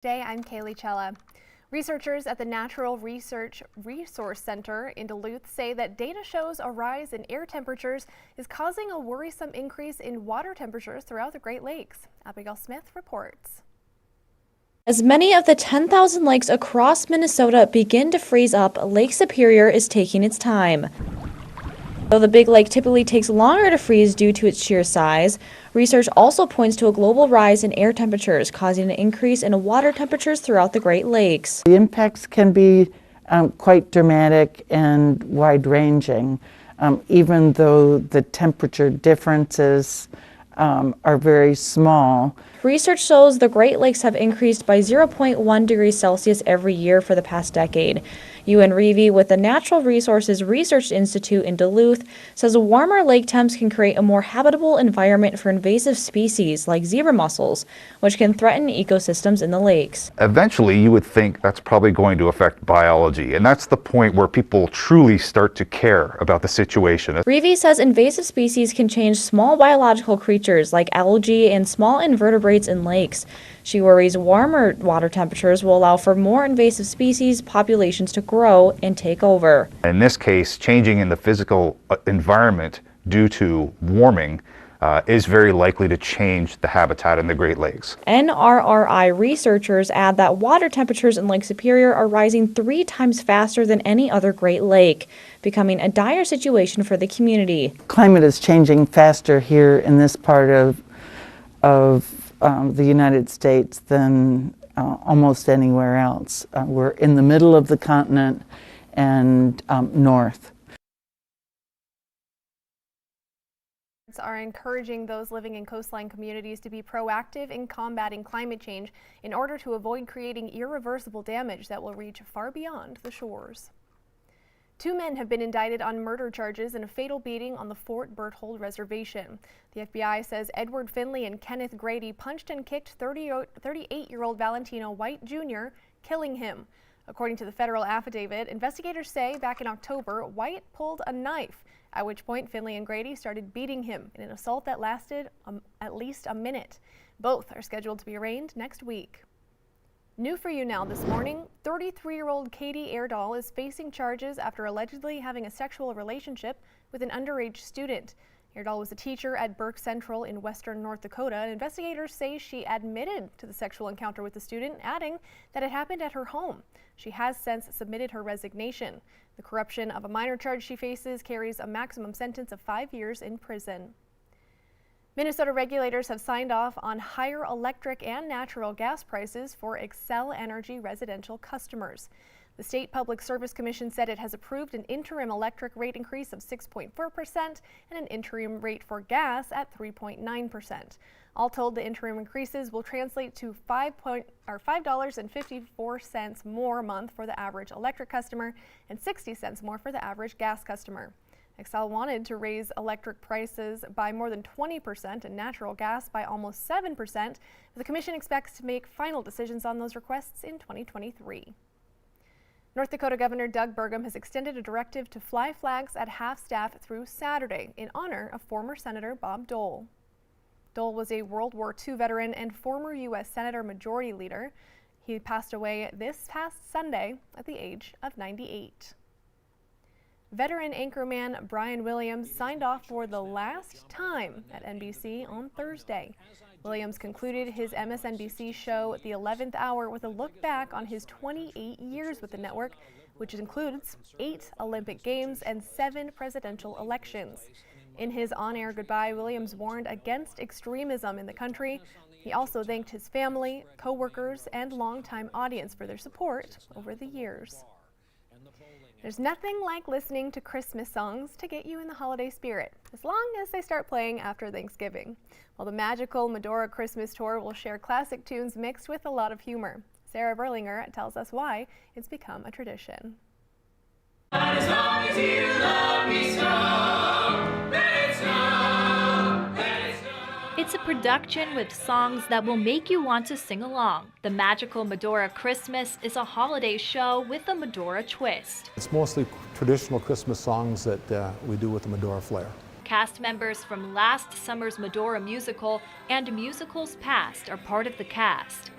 Today, I'm Kaylee Chella. Researchers at the Natural Resource Center in Duluth say that data shows a rise in air temperatures is causing a worrisome increase in water temperatures throughout the Great Lakes. Abigail Smith reports. As many of the 10,000 lakes across Minnesota begin to freeze up, Lake Superior is taking its time. Though the Big Lake typically takes longer to freeze due to its sheer size, research also points to a global rise in air temperatures, causing an increase in water temperatures throughout the Great Lakes. The impacts can be quite dramatic and wide-ranging, even though the temperature differences are very small. Research shows the Great Lakes have increased by 0.1 degrees Celsius every year for the past decade. UN Reevy with the Natural Resources Research Institute in Duluth says warmer lake temps can create a more habitable environment for invasive species like zebra mussels, which can threaten ecosystems in the lakes. Eventually, you would think that's probably going to affect biology, and that's the point where people truly start to care about the situation. Reevy says invasive species can change small biological creatures like algae and small invertebrates in lakes. She worries warmer water temperatures will allow for more invasive species populations to grow and take over. In this case, changing in the physical environment due to warming is very likely to change the habitat in the Great Lakes. NRRI researchers add that water temperatures in Lake Superior are rising 3 times faster than any other Great Lake, becoming a dire situation for the community. Climate is changing faster here in this part of the United States than almost anywhere else. We're in the middle of the continent and north. Are encouraging those living in coastline communities to be proactive in combating climate change in order to avoid creating irreversible damage that will reach far beyond the shores. 2 men have been indicted on murder charges in a fatal beating on the Fort Berthold reservation. The FBI says Edward Finley and Kenneth Grady punched and kicked 38-year-old Valentino White Jr., killing him. According to the federal affidavit, investigators say back in October, White pulled a knife, at which point Finley and Grady started beating him in an assault that lasted at least a minute. Both are scheduled to be arraigned next week. New for you now this morning, 33-year-old Katie Erdahl is facing charges after allegedly having a sexual relationship with an underage student. Erdahl was a teacher at Burke Central in western North Dakota, and investigators say she admitted to the sexual encounter with the student, adding that it happened at her home. She has since submitted her resignation. The corruption of a minor charge she faces carries a maximum sentence of 5 years in prison. Minnesota regulators have signed off on higher electric and natural gas prices for Xcel Energy residential customers. The State Public Service Commission said it has approved an interim electric rate increase of 6.4% and an interim rate for gas at 3.9%. All told, the interim increases will translate to $5.54 more a month for the average electric customer and 60 cents more for the average gas customer. Xcel wanted to raise electric prices by more than 20% and natural gas by almost 7%, but the Commission expects to make final decisions on those requests in 2023. North Dakota Governor Doug Burgum has extended a directive to fly flags at half-staff through Saturday in honor of former Senator Bob Dole. Dole was a World War II veteran and former U.S. Senator Majority Leader. He passed away this past Sunday at the age of 98. Veteran anchorman Brian Williams signed off for the last time at NBC on Thursday. Williams concluded his MSNBC show The 11th Hour with a look back on his 28 years with the network, which includes 8 Olympic Games and 7 presidential elections. In his on-air goodbye, Williams warned against extremism in the country. He also thanked his family, co-workers, and longtime audience for their support over the years. There's nothing like listening to Christmas songs to get you in the holiday spirit, as long as they start playing after Thanksgiving. Well, the magical Medora Christmas Tour will share classic tunes mixed with a lot of humor. Sarah Berlinger tells us why it's become a tradition. As long as you love me so, let it snow, let it snow. It's a production with songs that will make you want to sing along. The magical Medora Christmas is a holiday show with a Medora twist. It's mostly traditional Christmas songs that we do with the Medora flair. Cast members from last summer's Medora musical and musicals past are part of the cast.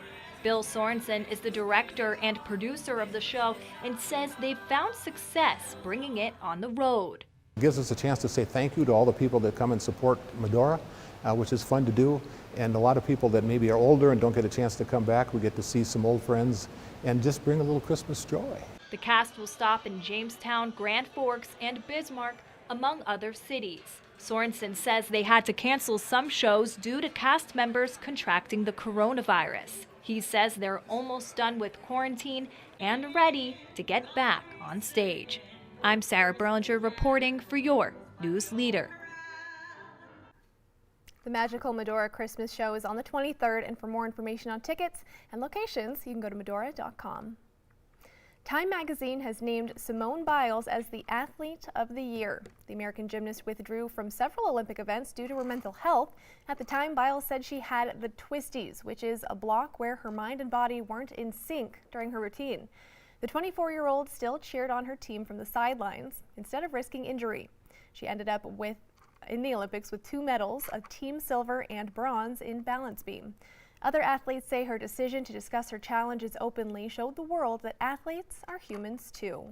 Bill Sorensen is the director and producer of the show and says they've found success bringing it on the road. It gives us a chance to say thank you to all the people that come and support Medora, which is fun to do. And a lot of people that maybe are older and don't get a chance to come back, we get to see some old friends and just bring a little Christmas joy. The cast will stop in Jamestown, Grand Forks, and Bismarck, among other cities. Sorensen says they had to cancel some shows due to cast members contracting the coronavirus. He says they're almost done with quarantine and ready to get back on stage. I'm Sarah Berlinger reporting for your News Leader. The Magical Medora Christmas Show is on the 23rd, and for more information on tickets and locations, you can go to Medora.com. Time magazine has named Simone Biles as the Athlete of the Year. The American gymnast withdrew from several Olympic events due to her mental health. At the time, Biles said she had the twisties, which is a block where her mind and body weren't in sync during her routine. The 24-year-old still cheered on her team from the sidelines instead of risking injury. She ended up in the Olympics with 2 medals, a team silver and bronze in balance beam. Other athletes say her decision to discuss her challenges openly showed the world that athletes are humans too.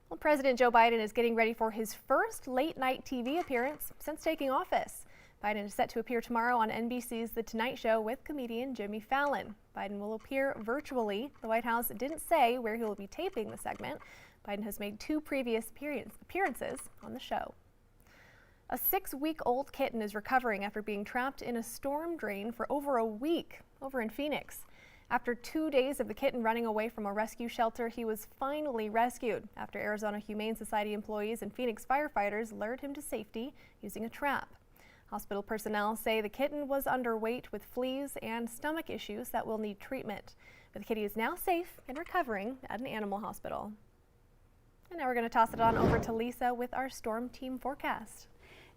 Well, President Joe Biden is getting ready for his first late-night TV appearance since taking office. Biden is set to appear tomorrow on NBC's The Tonight Show with comedian Jimmy Fallon. Biden will appear virtually. The White House didn't say where he will be taping the segment. Biden has made 2 previous appearances on the show. A 6-week-old kitten is recovering after being trapped in a storm drain for over a week over in Phoenix. After 2 days of the kitten running away from a rescue shelter, he was finally rescued after Arizona Humane Society employees and Phoenix firefighters lured him to safety using a trap. Hospital personnel say the kitten was underweight with fleas and stomach issues that will need treatment. But the kitty is now safe and recovering at an animal hospital. And now we're going to toss it on over to Lisa with our storm team forecast.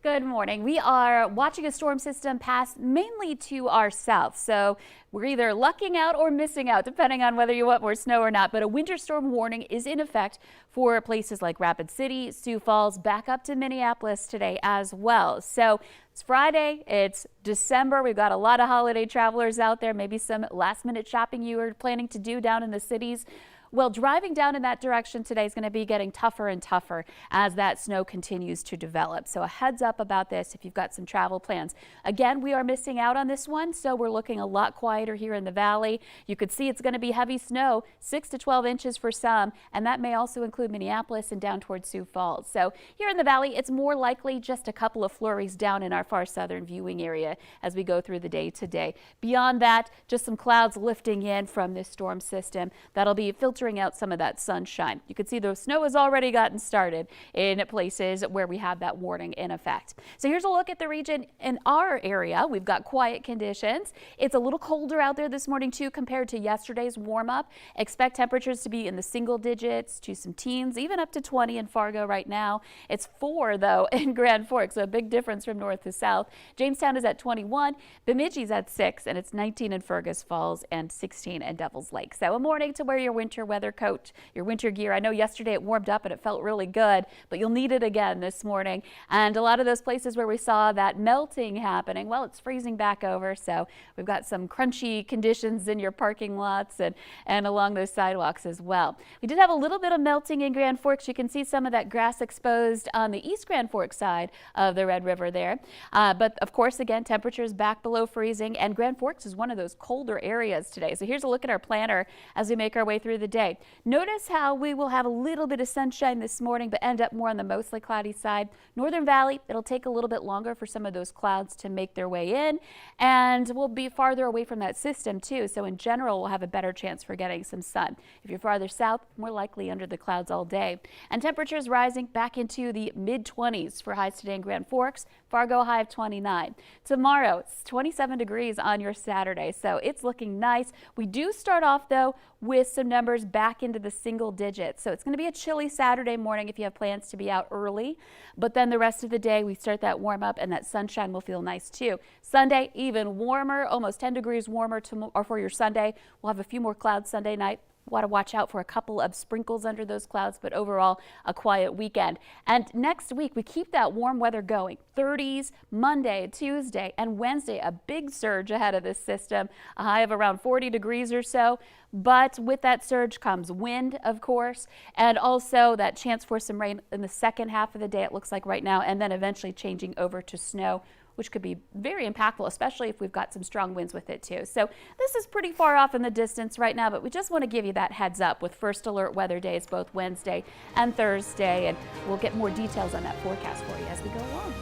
Good morning. We are watching a storm system pass mainly to our south, so we're either lucking out or missing out, depending on whether you want more snow or not. But a winter storm warning is in effect for places like Rapid City, Sioux Falls, back up to Minneapolis today as well. So it's Friday, it's December. We've got a lot of holiday travelers out there, maybe some last-minute shopping you were planning to do down in the cities. Well, driving down in that direction today is going to be getting tougher and tougher as that snow continues to develop. So a heads up about this if you've got some travel plans. Again, we are missing out on this one, so we're looking a lot quieter here in the valley. You could see it's going to be heavy snow, 6 to 12 inches for some, and that may also include Minneapolis and down towards Sioux Falls. So here in the valley, it's more likely just a couple of flurries down in our far southern viewing area as we go through the day today. Beyond that, just some clouds lifting in from this storm system that'll be filtering out some of that sunshine. You can see the snow has already gotten started in places where we have that warning in effect. So here's a look at the region in our area. We've got quiet conditions. It's a little colder out there this morning too compared to yesterday's warm up. Expect temperatures to be in the single digits to some teens, even up to 20 in Fargo right now. It's 4 though in Grand Forks, so a big difference from north to south. Jamestown is at 21, Bemidji's at 6, and it's 19 in Fergus Falls and 16 in Devil's Lake. So a morning to wear your winter weather coat, your winter gear. I know yesterday it warmed up and it felt really good, but you'll need it again this morning. And a lot of those places where we saw that melting happening, well, it's freezing back over. So we've got some crunchy conditions in your parking lots and along those sidewalks as well. We did have a little bit of melting in Grand Forks. You can see some of that grass exposed on the East Grand Forks side of the Red River there. But of course, again, temperatures back below freezing, and Grand Forks is one of those colder areas today. So here's a look at our planner as we make our way through the day. Notice how we will have a little bit of sunshine this morning, but end up more on the mostly cloudy side. Northern Valley, it'll take a little bit longer for some of those clouds to make their way in, and we'll be farther away from that system too. So in general, we'll have a better chance for getting some sun. If you're farther south, more likely under the clouds all day. And temperatures rising back into the mid-20s for highs today in Grand Forks. Fargo high of 29. Tomorrow, it's 27 degrees on your Saturday, so it's looking nice. We do start off though with some numbers back into the single digits. So it's going to be a chilly Saturday morning if you have plans to be out early. But then the rest of the day, we start that warm up and that sunshine will feel nice too. Sunday, even warmer, almost 10 degrees warmer for your Sunday. We'll have a few more clouds Sunday night. Want to watch out for a couple of sprinkles under those clouds, but overall a quiet weekend. And next week we keep that warm weather going. 30s Monday, Tuesday, and Wednesday. A big surge ahead of this system, a high of around 40 degrees or so. But with that surge comes wind, of course, and also that chance for some rain in the second half of the day, it looks like right now, and then eventually changing over to snow, which could be very impactful, especially if we've got some strong winds with it too. So this is pretty far off in the distance right now, but we just want to give you that heads up with first alert weather days both Wednesday and Thursday, and we'll get more details on that forecast for you as we go along.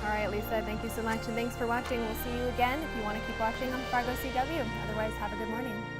All right, Lisa, thank you so much, and thanks for watching. We'll see you again if you want to keep watching on Fargo CW. Otherwise, have a good morning.